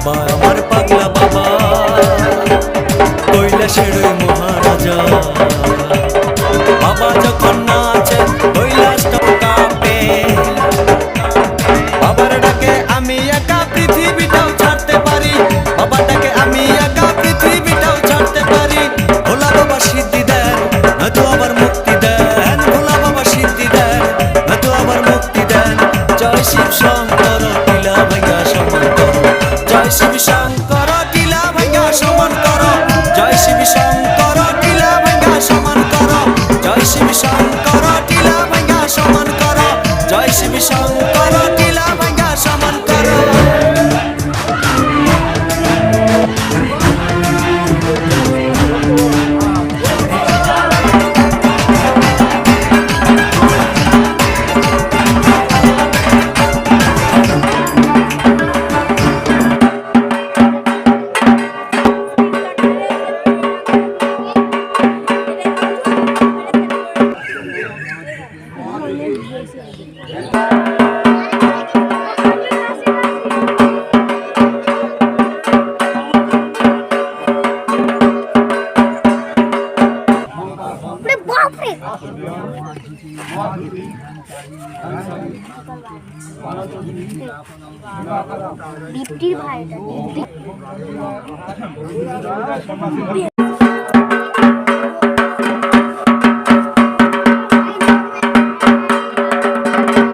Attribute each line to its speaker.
Speaker 1: বাবা আমার পাগলা বাবা কৈলাসের ওই মহারাজা। বাবা যখন নাচে কৈলাসটাও কাঁপে। বাবার ডাকে আমি একা পৃথিবীটাও ছাড়তে পারি। বাবাটাকে আমি একা পৃথিবীটাও ছাড়তে পারি। ভোলা বাবা সিদ্ধি দেন নয়তো আবার মুক্তি দেন। ভোলা বাবা সিদ্ধি দেন নয়তো আবার মুক্তি দেন। জয় শিব শঙ্কর টিলা ভাঙ্গা সমান করো। জয় শিব শঙ্কর টিলা ভাঙ্গা সমান করো। জয় শিব শঙ্কর টিলা ভাঙ্গা সমান করো। জয় শিব শঙ্কর টিলা ভাঙ্গা সমান করো। জয় শিব শঙ্কর টিলা ভাঙ্গা সমান করো।
Speaker 2: দীপ্তির ভাই